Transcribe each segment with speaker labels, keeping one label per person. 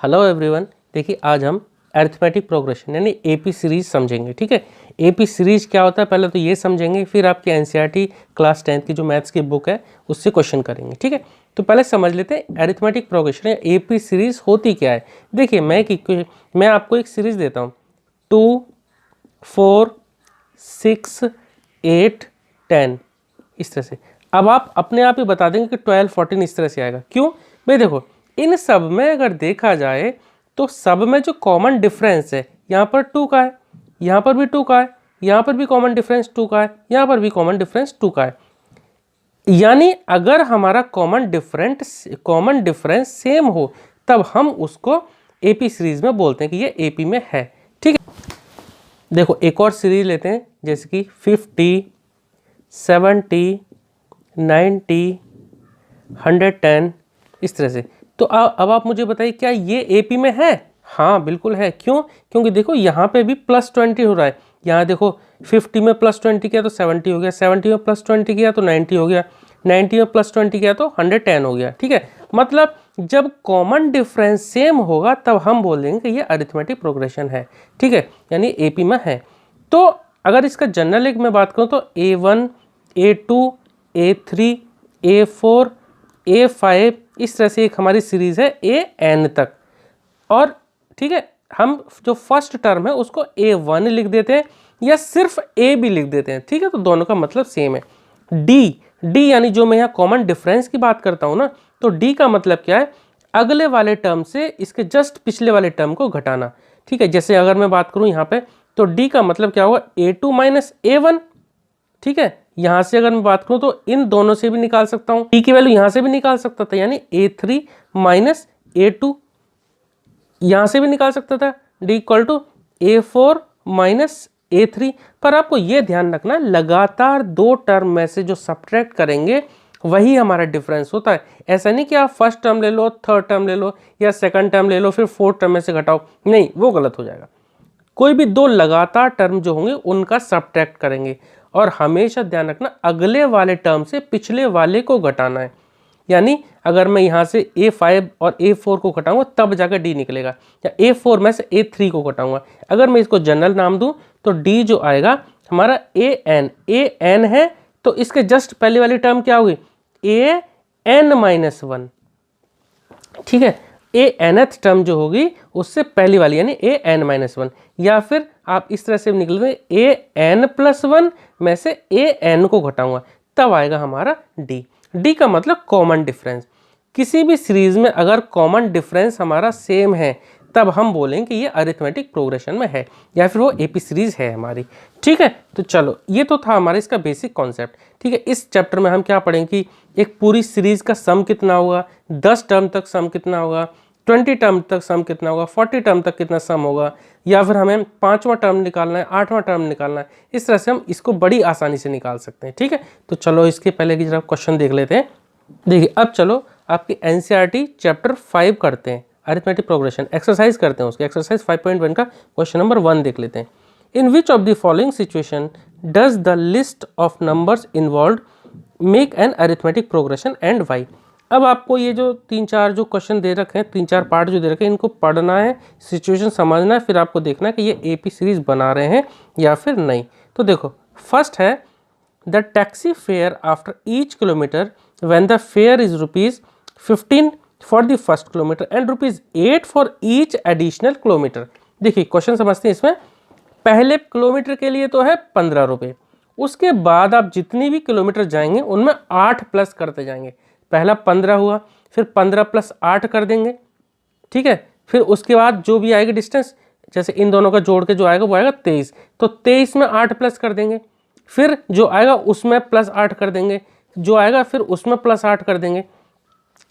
Speaker 1: Hello everyone. देखिए आज हम अरिथमेटिक प्रोग्रेशन यानी एपी सीरीज समझेंगे। ठीक है, एपी सीरीज क्या होता है पहले तो ये समझेंगे, फिर आपकी एनसीईआरटी क्लास 10th की जो मैथ्स की बुक है उससे क्वेश्चन करेंगे। ठीक है, तो पहले समझ लेते हैं अरिथमेटिक प्रोग्रेशन या एपी सीरीज होती क्या है। देखिए मैं आपको एक सीरीज देता हूँ 2, 4, 6, 8, 10 इस तरह से। अब आप अपने आप ही बता देंगे कि 12, 14 इस तरह से आएगा। क्यों भाई? देखो इन सब में अगर देखा जाए तो सब में जो कॉमन डिफरेंस है, यहाँ पर 2 का है, यहाँ पर भी 2 का है, यहाँ पर भी कॉमन डिफरेंस 2 का है, यहाँ पर भी कॉमन डिफरेंस 2 का है। यानी अगर हमारा कॉमन डिफरेंस सेम हो तब हम उसको एपी सीरीज में बोलते हैं कि ये एपी में है। ठीक है, देखो एक और सीरीज लेते हैं जैसे कि 50, 70, 90, 110 इस तरह से। तो अब आप मुझे बताइए क्या ये एपी में है? हाँ बिल्कुल है। क्यों? क्योंकि देखो यहाँ पे भी +20 हो रहा है। यहाँ देखो 50 में +20 किया तो 70 हो गया, 70 में +20 किया तो 90 हो गया, 90 में +20 किया तो 110 हो गया। ठीक है, मतलब जब कॉमन डिफरेंस सेम होगा तब हम बोल देंगे कि ये अरिथमेटिक प्रोग्रेशन है। ठीक है, यानी एपी में है। तो अगर इसका जनरल एक मैं बात करूँ तो A1, A2, A3, A4, A5 इस तरह से एक हमारी सीरीज है AN तक। और ठीक है, हम जो फर्स्ट टर्म है उसको A1 लिख देते हैं या सिर्फ A भी लिख देते हैं। ठीक है, तो दोनों का मतलब सेम है। D यानी जो मैं यहाँ कॉमन डिफरेंस की बात करता हूँ ना, तो D का मतलब क्या है? अगले वाले टर्म से इसके जस्ट पिछले वाले टर्म को घटाना। ठीक है, जैसे अगर मैं बात करूँ यहाँ पे तो D का मतलब क्या होगा? A2 minus A1। ठीक है, यहां से अगर मैं बात करूं तो इन दोनों से भी निकाल सकता हूं, डी की वैल्यू यहां से भी निकाल सकता था यानी A3 माइनस A2, यहां से भी निकाल सकता था D equal to A4 minus A3। पर आपको यह ध्यान रखना लगातार दो टर्म में से जो सब्ट्रैक्ट करेंगे वही हमारा डिफरेंस होता है। ऐसा नहीं कि आप फर्स्ट टर्म ले लो, थर्ड टर्म ले लो या सेकंड टर्म ले लो फिर फोर्थ टर्म में से घटाओ, नहीं वो गलत हो जाएगा। कोई भी दो लगातार टर्म जो होंगे उनका सब्ट्रैक्ट करेंगे और हमेशा ध्यान रखना अगले वाले टर्म से पिछले वाले को घटाना है। यानी अगर मैं यहाँ से A5 और A4 को घटाऊंगा तब जाकर D निकलेगा, या A4 में से A3 को घटाऊंगा। अगर मैं इसको जनरल नाम दूं तो D जो आएगा हमारा AN है, तो इसके जस्ट पहले वाली टर्म क्या होगी? AN-1। ठीक है, ANth टर्म जो होगी उससे पहली वाली यानी AN-1, या फिर आप इस तरह से निकलेंगे AN+1 में से AN को घटाऊंगा तब आएगा हमारा D का मतलब कॉमन डिफरेंस। किसी भी सीरीज में अगर कॉमन डिफरेंस हमारा सेम है तब हम बोलेंगे कि ये अरिथमेटिक प्रोग्रेशन में है या फिर वो एपी सीरीज है हमारी। ठीक है, तो चलो ये तो था हमारा इसका बेसिक कॉन्सेप्ट। ठीक है, इस चैप्टर में हम क्या पढ़ेंगे कि एक पूरी सीरीज का सम कितना होगा, 10 टर्म तक सम कितना होगा, 20 टर्म तक सम कितना होगा, 40 टर्म तक कितना सम होगा, या फिर हमें 5वां टर्म निकालना है, 8वां टर्म निकालना है। इस तरह से हम इसको बड़ी आसानी से निकाल सकते हैं। ठीक है, तो चलो इसके पहले की जरा क्वेश्चन देख लेते हैं। देखिए अब चलो आपकी एनसीईआरटी चैप्टर 5 करते हैं, अरिथमेटिक प्रोग्रेशन एक्सरसाइज करते हैं। उसके एक्सरसाइज 5.1 का क्वेश्चन नंबर 1 देख लेते हैं। In which of the following situation does the list of numbers involved make an arithmetic progression and why. अब आपको ये जो 3-4 जो क्वेश्चन दे रखे हैं, 3-4 पार्ट जो दे रखे हैं, इनको पढ़ना है, सिचुएशन समझना है, फिर आपको देखना है कि ये एपी सीरीज बना रहे हैं या फिर नहीं। तो देखो फर्स्ट है the taxi fare after each kilometre when the fair is ₹15 for the first kilometre and ₹8 for each additional kilometre. देखिए क्वेश्चन समझते हैं। इसमें पहले किलोमीटर के लिए तो है 15 रुपये, उसके बाद आप जितनी भी किलोमीटर जाएंगे उनमें 8 प्लस करते जाएंगे। पहला 15 हुआ, फिर 15 + 8 कर देंगे। ठीक है, फिर उसके बाद जो भी आएगी डिस्टेंस, जैसे इन दोनों का जोड़ के जो आएगा वो आएगा 23, तो 23 में 8 प्लस कर देंगे, फिर जो आएगा उसमें +8 कर देंगे, जो आएगा फिर उसमें +8 कर देंगे।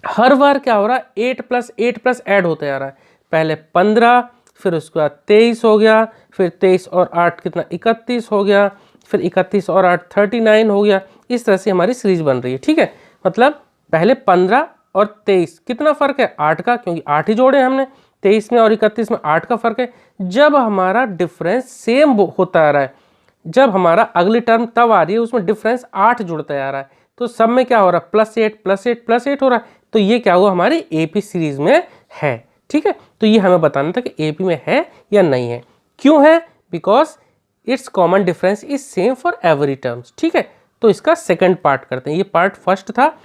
Speaker 1: हर बार क्या हो रहा है? 8 + 8 ऐड होते जा रहा है। पहले 15, फिर उसके बाद 23 हो गया, फिर 23 और 8 कितना 31 हो गया, फिर 31 और 8 39 हो गया। इस तरह से हमारी सीरीज बन रही है। ठीक है, मतलब पहले 15 और 23 कितना फ़र्क है? 8 का, क्योंकि 8 ही जोड़े हमने। 23 में और 31 में 8 का फ़र्क है। जब हमारा डिफरेंस सेम होता आ रहा है, जब हमारा अगली टर्म तब आ रही है उसमें डिफरेंस 8 जुड़ता जा रहा है, तो सब में क्या हो रहा है? +8 +8 +8 हो रहा है। तो ये क्या हुआ? हमारी एपी सीरीज में है। ठीक है, तो ये हमें बताना था कि एपी में है या नहीं है। क्यों है? Because it's common difference is same for every terms. ठीक है, तो इसका सेकंड पार्ट करते हैं। ये पार्ट फर्स्ट था।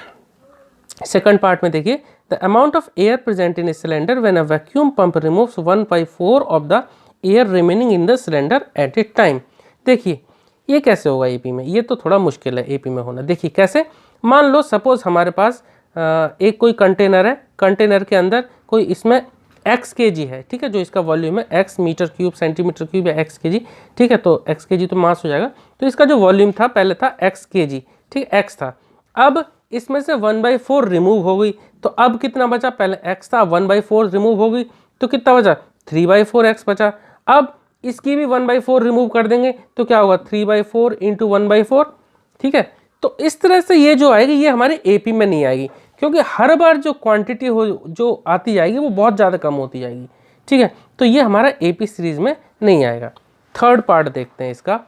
Speaker 1: सेकंड पार्ट में देखिए, the amount of air present in a cylinder when a vacuum pump removes 1/4 of the air remaining in the cylinder eight A time. देखिए ये कैसे होगा एपी में, ये तो थोड़ा मुश्किल है एपी में होना। देखिए कैसे, मान लो सपोज हमारे पास एक कोई कंटेनर है, कंटेनर के अंदर कोई इसमें x kg है, ठीक है, जो इसका वॉल्यूम है x metre cube centimetre cube या x kg, ठीक है, तो x kg तो मास हो जाएगा। तो इसका जो वॉल्यूम था पहले था x kg, ठीक है, x था। अब इसमें से 1/4 रिमूव हो गई, तो अब कितना बचा? पहले x था, 1/4 रिमूव हो गई तो कितना बचा? 3/4 x बचा। अब इसकी भी 1/4 रिमूव कर देंगे तो क्या होगा? 3/4 इंटू 1/4, ठीक है। तो इस तरह से ये जो आएगी ये हमारे एपी में नहीं आएगी, क्योंकि हर बार जो क्वांटिटी हो जो आती जाएगी वो बहुत ज़्यादा कम होती जाएगी, ठीक है। तो ये हमारा एपी सीरीज में नहीं आएगा। थर्ड पार्ट देखते हैं इसका।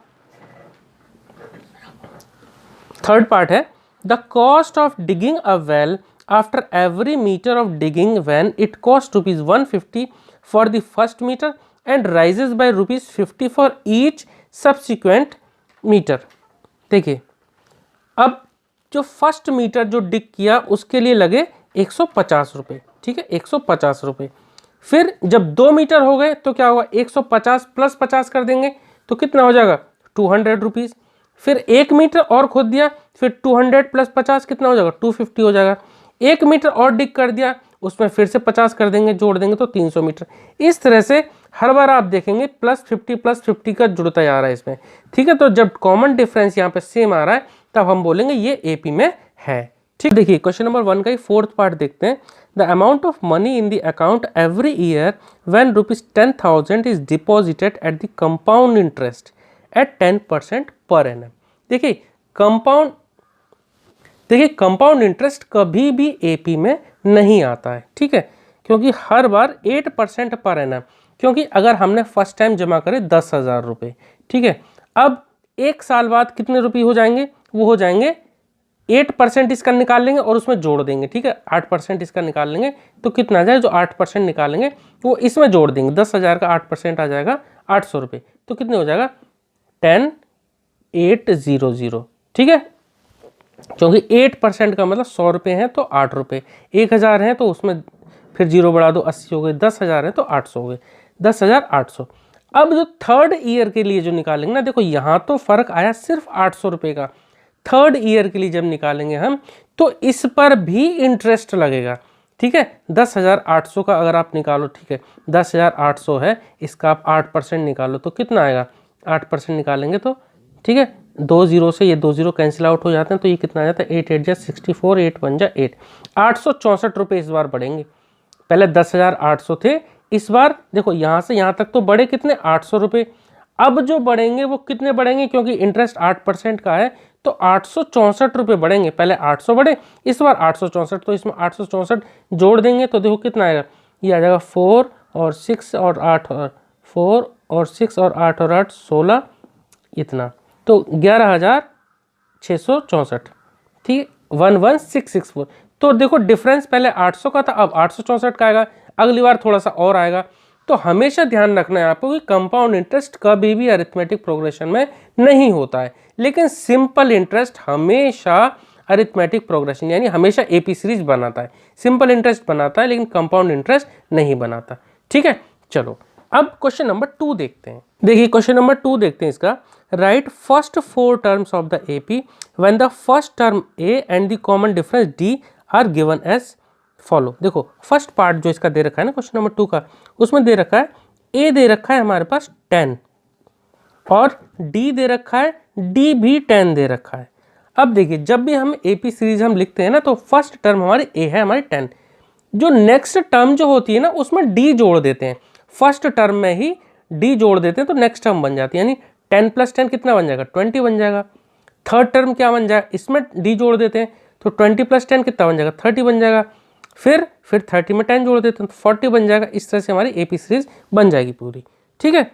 Speaker 1: थर्ड पार्ट है the cost of digging a well after every metre of digging when it cost ₹150 for the first metre and rises by ₹50 for each subsequent metre. देखिए अब जो फर्स्ट मीटर जो डिग किया उसके लिए लगे 150 रुपये, ठीक है, 150 रुपये। फिर जब 2 मीटर हो गए तो क्या होगा? 150 प्लस 50 कर देंगे तो कितना हो जाएगा? 200 रुपीज़। फिर 1 मीटर और खोद दिया, फिर 200 प्लस 50 कितना हो जाएगा? 250 हो जाएगा। 1 मीटर और डिग कर दिया, उसमें फिर से 50 कर देंगे, जोड़ देंगे तो 300 मीटर। इस तरह से हर बार आप देखेंगे प्लस 50 का जुड़ता जा रहा है इसमें, ठीक है। तो जब कॉमन डिफरेंस यहाँ पे सेम आ रहा है तब हम बोलेंगे ये एपी में है, ठीक। देखिए क्वेश्चन नंबर 1 का ही फोर्थ पार्ट देखते हैं। The amount of money in the account every year when ₹10,000 is deposited at the compound interest eight 10% per annum. देखिए कंपाउंड इंटरेस्ट कभी भी एपी में नहीं आता है, ठीक है, क्योंकि हर बार 8% पर एनम। क्योंकि अगर हमने फर्स्ट टाइम जमा करे 10,000 रुपये, ठीक है, अब 1 साल बाद कितने रुपये हो जाएंगे? वो हो जाएंगे 8% इसका निकाल लेंगे और उसमें जोड़ देंगे, ठीक है, 8% इसका निकाल लेंगे तो कितना आ जाए? जो 8% निकालेंगे वो इसमें जोड़ देंगे। 10,000 का 8% आ जाएगा 800 रुपये, तो कितने हो जाएगा? 10,800, ठीक है, क्योंकि 8% का मतलब 100 रुपये हैं तो 8 रुपये, 1,000 हैं तो उसमें फिर जीरो बढ़ा दो, 80 हो गए, 10,000 है तो 800 हो गए, 10,800। अब जो थर्ड ईयर के लिए जो निकालेंगे ना, देखो यहाँ तो फर्क आया सिर्फ 800 रुपये का। थर्ड ईयर के लिए जब निकालेंगे हम तो इस पर भी इंटरेस्ट लगेगा, ठीक है। 10,800 का अगर आप निकालो, ठीक है, 10,800 है, इसका आप 8% निकालो तो कितना आएगा? 8% निकालेंगे तो, ठीक है, 2 जीरो से ये 2 जीरो कैंसिल आउट हो जाते हैं तो ये कितना आ जाता है? 8 8 जा 64, 8 1 जा 8, 864 रुपये इस बार बढ़ेंगे। पहले 10,800 थे, इस बार देखो यहाँ से यहाँ तक तो बढ़े कितने? 800 रुपये। अब जो बढ़ेंगे वो कितने बढ़ेंगे? क्योंकि इंटरेस्ट 8% का है तो 864 रुपये बढ़ेंगे। पहले 800 बढ़े, इस बार 864, तो इसमें 864 जोड़ देंगे तो देखो कितना आएगा? ये आ जाएगा 4 और 6 और 8 और 4 और 6 और 8 और 8 16, इतना, तो 11,664, ठीक है, 11,664। तो देखो डिफरेंस पहले 800 का था, अब 864 का आएगा, अगली बार थोड़ा सा और आएगा। तो हमेशा ध्यान रखना है आपको कि कंपाउंड इंटरेस्ट कभी भी अरिथमेटिक प्रोग्रेशन में नहीं होता है, लेकिन सिंपल इंटरेस्ट हमेशा अरिथमेटिक प्रोग्रेशन यानी हमेशा एपी सीरीज बनाता है। सिंपल इंटरेस्ट बनाता है लेकिन कंपाउंड इंटरेस्ट नहीं बनाता, ठीक है। चलो अब क्वेश्चन नंबर 2 देखते हैं। देखिए क्वेश्चन नंबर 2 देखते हैं इसका। Right first 4 terms of the AP when the first term A and the common difference D are given as follow. देखो फर्स्ट पार्ट जो इसका दे रखा है ना क्वेश्चन नंबर 2 का, उसमें दे रखा है ए दे रखा है हमारे पास 10 और डी दे रखा है, डी भी 10 दे रखा है। अब देखिए जब भी हम एपी सीरीज हम लिखते हैं ना तो फर्स्ट टर्म हमारी ए है, हमारी 10, जो नेक्स्ट टर्म जो होती है ना उसमें डी जोड़ देते हैं। फर्स्ट टर्म में ही डी जोड़ देते हैं तो नेक्स्ट टर्म बन जाती है, यानी 10 + 10 कितना बन जाएगा? 20 बन जाएगा। थर्ड टर्म क्या बन जाएगा? इसमें डी जोड़ देते हैं तो 20 + 10 कितना बन जाएगा? 30 बन जाएगा। फिर 30 में 10 जोड़ देते हैं तो 40 बन जाएगा। इस तरह से हमारी एपी सीरीज बन जाएगी पूरी, ठीक है।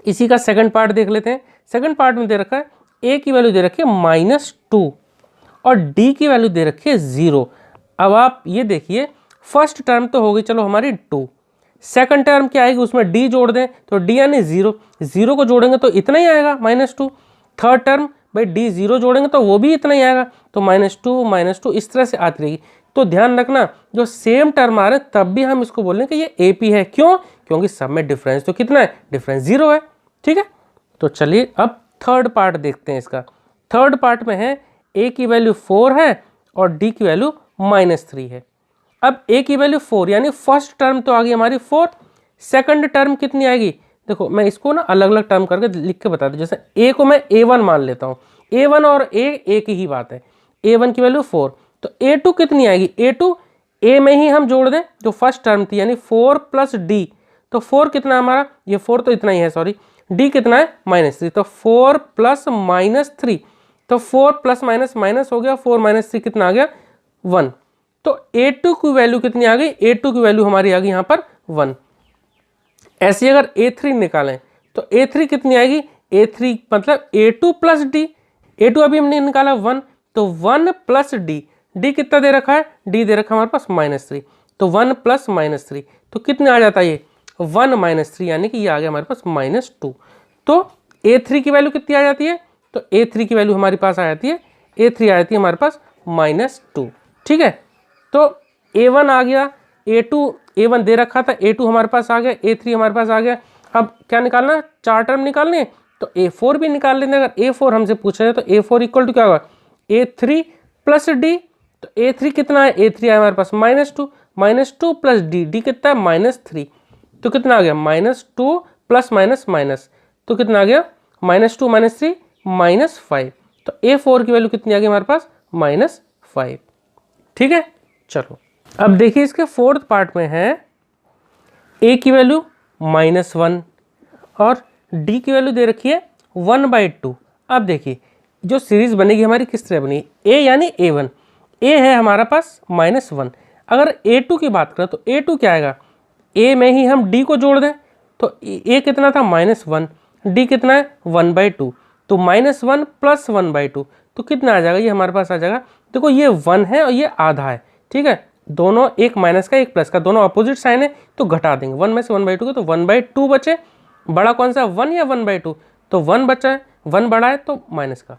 Speaker 1: इसी का सेकंड पार्ट देख लेते हैं। सेकंड पार्ट में दे रखा है ए की वैल्यू दे रखी है -2 और डी की वैल्यू दे रखी है 0। अब आप ये देखिए फर्स्ट टर्म तो होगी चलो हमारी 2, सेकंड टर्म क्या आएगी, उसमें d जोड़ दें तो d यानी 0, 0 को जोड़ेंगे तो इतना ही आएगा -2। थर्ड टर्म भाई d 0 जोड़ेंगे तो वो भी इतना ही आएगा, तो -2 इस तरह से आती रहेगी। तो ध्यान रखना जो सेम टर्म आ रहे हैं तब भी हम इसको बोलेंगे कि ये AP है, क्यों, क्योंकि सब में डिफरेंस तो कितना है, डिफरेंस 0 है। ठीक है, तो चलिए अब थर्ड पार्ट देखते हैं इसका। थर्ड पार्ट में है a की वैल्यू 4 है और d की वैल्यू -3 है। अब a की वैल्यू 4 यानी फर्स्ट टर्म तो आ गई हमारी 4, सेकंड टर्म कितनी आएगी, देखो मैं इसको ना अलग अलग टर्म करके लिख के बता दूं। जैसे a को मैं a1 मान लेता हूँ, a1 और a एक ही बात है, a1 की वैल्यू 4, तो a2 कितनी आएगी, a2 a में ही हम जोड़ दें जो फर्स्ट टर्म थी यानी 4 + d, तो 4 कितना हमारा, ये 4 तो इतना ही है सॉरी, d कितना है -3, तो 4 + -3, तो 4 + माइनस हो गया, 4 - 3 कितना आ गया 1। तो a2 की वैल्यू कितनी आ गई, a2 की वैल्यू हमारी आ गई यहाँ पर 1। ऐसे अगर a3 निकालें तो a3 कितनी आएगी, a3 मतलब a2 + d, a2 अभी हमने निकाला 1, तो 1 + d, d कितना दे रखा है, d दे रखा है हमारे पास -3, तो 1 + -3 तो कितने आ जाता है ये 1 - 3 यानी कि ये आ गया हमारे पास -2। तो a3 की वैल्यू कितनी आ जाती है, तो a3 की वैल्यू हमारे पास आ जाती है, a3 आ जाती है हमारे पास -2। ठीक है, तो a1 आ गया, a1 दे रखा था, a2 हमारे पास आ गया, a3 हमारे पास आ गया। अब क्या निकालना, 4 टर्म निकालने, तो a4 भी निकाल लेंगे। अगर a4 हमसे पूछा जाए तो a4 = क्या होगा, a3 + d, तो a3 कितना है, a3 है हमारे पास -2, -2 + d, d कितना है -3, तो कितना आ गया -2 + माइनस, तो कितना आ गया -2 - 3 -5, तो a4 की वैल्यू कितनी आ गई हमारे पास -5। ठीक है, चलो अब देखिए इसके फोर्थ पार्ट में है a की वैल्यू -1 और d की वैल्यू दे रखी है 1/2। अब देखिए जो सीरीज बनेगी हमारी किस तरह बनेगी, a यानी a1, a है हमारा पास -1, अगर a2 की बात करें तो a2 क्या आएगा, a में ही हम d को जोड़ दें, तो a कितना था -1, d कितना है 1/2, तो -1 + 1/2 तो कितना आ जाएगा, ये हमारे पास आ जाएगा, देखो ये 1 है और ये आधा है। ठीक है, दोनों एक माइनस का एक प्लस का, दोनों अपोजिट साइन है तो घटा देंगे, 1 में से 1/2 का, तो 1/2 बचे, बड़ा कौन सा 1 या 1/2, तो 1 बचा है, 1 बड़ा है तो माइनस का।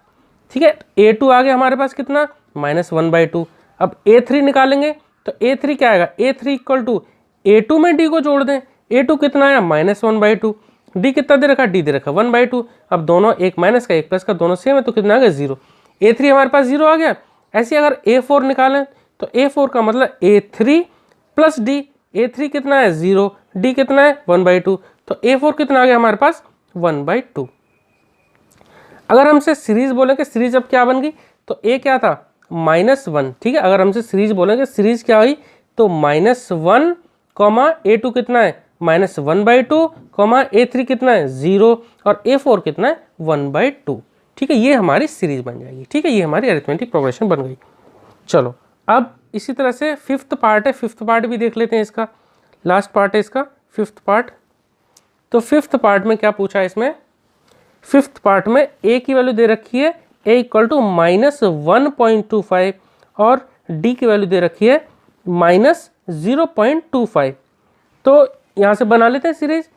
Speaker 1: ठीक है, a2 आ गया हमारे पास कितना -1/2। अब a3 निकालेंगे तो a3 क्या आएगा, a3 = a2 में d को जोड़ दें, a2 कितना आया -1/2, d कितना दे रखा, d दे रखा 1/2, अब दोनों एक माइनस का एक प्लस का, दोनों सेम है तो कितना आ गया 0, a3 हमारे पास 0 आ गया। ऐसे अगर a4 निकालें तो a4 का मतलब a3 + d, a3 कितना है 0, d कितना है 1/2, तो a4 कितना आ गया हमारे पास 1/2। अगर हमसे सीरीज बोलेंगे, सीरीज अब क्या बन गई, तो a क्या था -1। ठीक है, अगर हमसे सीरीज बोलेंगे, सीरीज क्या हुई, तो -1, a2 कितना है -1/2, a3 कितना है 0 और a4 कितना है 1/2। ठीक है, ये हमारी सीरीज बन जाएगी। ठीक है, ये हमारी अरिथमेटिक प्रोग्रेशन बन गई। चलो अब इसी तरह से फिफ्थ पार्ट है, फिफ्थ पार्ट भी देख लेते हैं, इसका लास्ट पार्ट है इसका फिफ्थ पार्ट। तो फिफ्थ पार्ट में क्या पूछा है, इसमें फिफ्थ पार्ट में a की वैल्यू दे रखी है a = -1.25 और d की वैल्यू दे रखी है -0.25। तो यहाँ से बना लेते हैं सीरीज।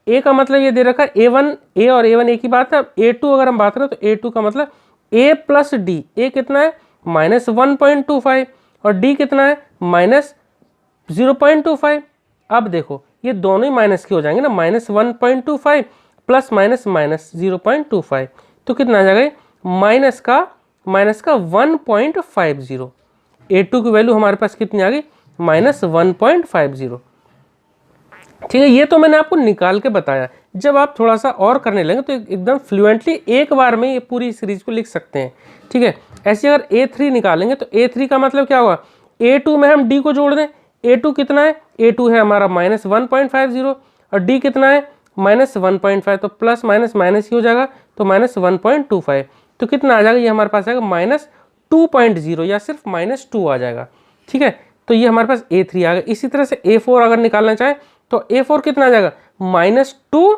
Speaker 1: a का मतलब ये दे रखा है a1, a और a1 एक ही बात है। अब a2 अगर हम बात करें तो a2 का मतलब a + d, a कितना है -1.25 और d कितना है -0.25। अब देखो ये दोनों ही माइनस के हो जाएंगे ना, -1.25 प्लस माइनस 0.25, तो कितना आ जाएगा माइनस का 1.50। a2 की वैल्यू हमारे पास कितनी आ गई -1.50। ठीक है, ये तो मैंने आपको निकाल के बताया। जब आप थोड़ा सा और करने लगेंगे तो एकदम फ्लुएंटली एक बार में ये पूरी सीरीज को लिख सकते हैं। ठीक है, ऐसे अगर a3 निकालेंगे तो a3 का मतलब क्या होगा, a2 में हम d को जोड़ दें, a2 कितना है, a2 है हमारा -1.50 और d कितना है -1.5, तो प्लस माइनस माइनस ही हो जाएगा, तो -1.25, तो कितना आ जाएगा, ये हमारे पास आएगा -2.0 या सिर्फ -2 आ जाएगा। ठीक है, तो ये हमारे पास a3 आ गया। इसी तरह से a4 अगर निकालना चाहे तो a4 कितना आ जाएगा -2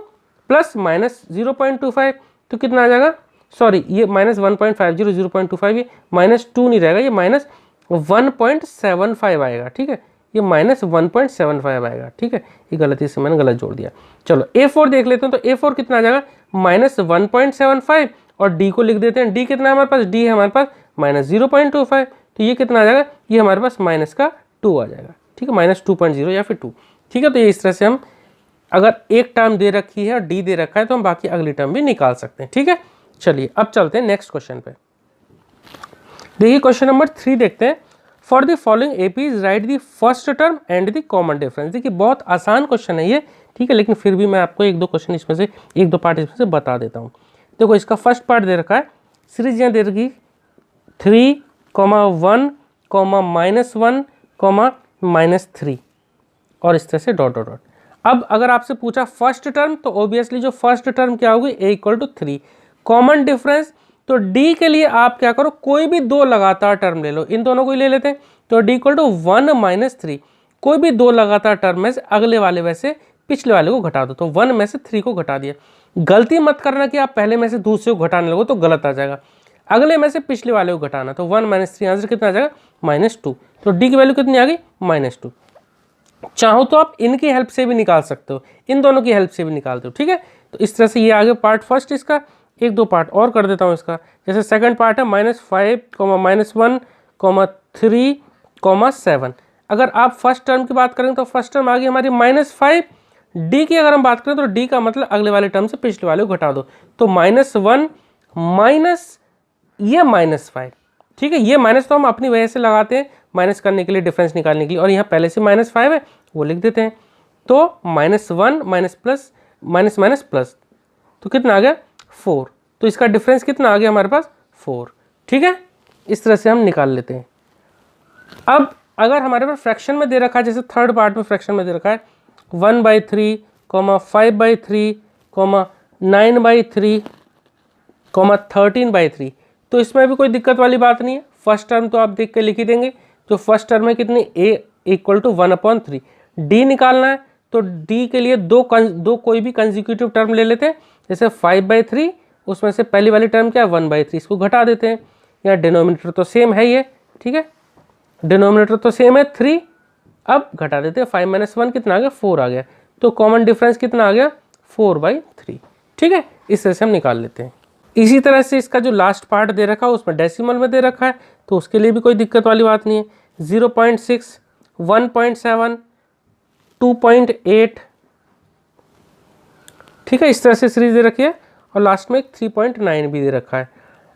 Speaker 1: प्लस -0.25, तो कितना आ जाएगा, सॉरी ये -1.50 0.25, ये -2 नहीं रहेगा, ये -1.75 आएगा। ठीक है, ये -1.75 आएगा, ठीक है। ये गलती से मैंने गलत जोड़ दिया। चलो A4 देख लेते हैं, तो A4 कितना आ जाएगा -1.75 और D को लिख देते हैं। D कितना है हमारे पास, D है हमारे पास -0.25, तो ये कितना आ जाएगा, ये हमारे पास माइनस का 2 आ जाएगा, ठीक है, -2.0 या फिर 2, ठीक है। तो ये इस तरह से हम अगर एक टर्म दे रखी है और D दे रखा है तो हम बाकी अगली टर्म भी निकाल सकते हैं, ठीक है। चलिए अब चलते हैं नेक्स्ट क्वेश्चन पे। देखिए क्वेश्चन नंबर 3 देखते हैं। For the following APs right the first term and the common difference. देखिए बहुत आसान क्वेश्चन है ये, ठीक है, लेकिन फिर भी मैं आपको एक दो क्वेश्चन इसमें से, एक दो पार्ट इसमें से बता देता हूँ। देखो इसका फर्स्ट पार्ट दे रखा है, सीरीज यहाँ दे रखी 3, 1, -1, -3 और इस तरह से डॉट डॉट डॉट। अब अगर आपसे पूछा फर्स्ट टर्म, तो ऑब्वियसली जो फर्स्ट टर्म क्या होगी, a = 3। कॉमन डिफरेंस, तो D के लिए आप क्या करो, कोई भी दो लगातार टर्म ले लो, इन दोनों को ही ले लेते हैं। तो D = 1 - 3, कोई भी दो लगातार टर्म में से अगले वाले वैसे पिछले वाले को घटा दो, तो 1 में से 3 को घटा दिया। गलती मत करना कि आप पहले में से दूसरे को घटाने लगो तो गलत आ जाएगा, अगले में से पिछले वाले को घटाना, तो 1 - 3 आंसर कितना आ जाएगा, -2। तो D की वैल्यू कितनी आ गई, -2। चाहो तो आप इनकी हेल्प से भी निकाल सकते हो, इन दोनों की हेल्प से भी निकालते हो, ठीक है। तो इस तरह से ये आगे पार्ट फर्स्ट, इसका एक दो पार्ट और कर देता हूँ इसका। जैसे सेकंड पार्ट है -5, -1, 3, 7। अगर आप फर्स्ट टर्म की बात करें तो फर्स्ट टर्म आ गई हमारी -5। D की अगर हम बात करें तो D का मतलब अगले वाले टर्म से पिछले वाले को घटा दो, तो -1 माइनस ये -5, ठीक है। ये माइनस तो हम अपनी वजह से लगाते हैं माइनस करने के लिए, डिफरेंस निकालने के लिए, और यहाँ पहले से -5 है वो लिख देते हैं। तो -1 minus plus minus minus plus, तो कितना आ गया 4। तो इसका डिफरेंस कितना आ गया हमारे पास 4, ठीक है। इस तरह से हम निकाल लेते हैं। अब अगर हमारे पास फ्रैक्शन में दे रखा है, जैसे थर्ड पार्ट में फ्रैक्शन में दे रखा है 1/3, 5/3, 9/3, 13/3, तो इसमें भी कोई दिक्कत वाली बात नहीं है। फर्स्ट टर्म तो आप देख के लिख ही देंगे। तो फर्स्ट टर्म में कितनी, a = 1/3। D निकालना है तो D के लिए दो कोई भी कंसेक्यूटिव टर्म ले लेते हैं। जैसे 5/3, उसमें से पहली वाली टर्म क्या है 1/3, इसको घटा देते हैं। यहाँ डिनोमिनेटर तो सेम है ये, ठीक है, डिनोमिनेटर तो सेम है 3, अब घटा देते हैं। 5 - 1 कितना आ गया, 4 आ गया। तो कॉमन डिफरेंस कितना आ गया, 4/3, ठीक है। इस तरह से हम निकाल लेते हैं। इसी तरह से इसका जो लास्ट पार्ट दे रखा है उसमें डेसिमल में दे रखा है, तो उसके लिए भी कोई दिक्कत वाली बात नहीं है। 0.6, 1.7, 2.8, ठीक है, इस तरह से सीरीज दे रखी है। और लास्ट में 3.9 भी दे रखा है।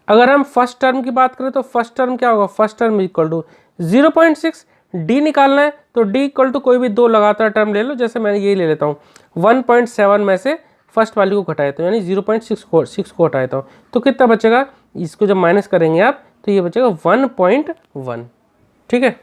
Speaker 1: अगर हम फर्स्ट टर्म की बात करें तो फर्स्ट टर्म क्या होगा, फर्स्ट टर्म = 0.6। D निकालना है तो D = कोई भी दो लगातार टर्म ले लो, जैसे मैंने ये ले लेता हूँ 1.7 में से फर्स्ट वाली को घटाया था, यानी 0.6 को हटाया था, तो कितना बचेगा, इसको जब माइनस करेंगे आप तो ये बचेगा 1.1, ठीक है।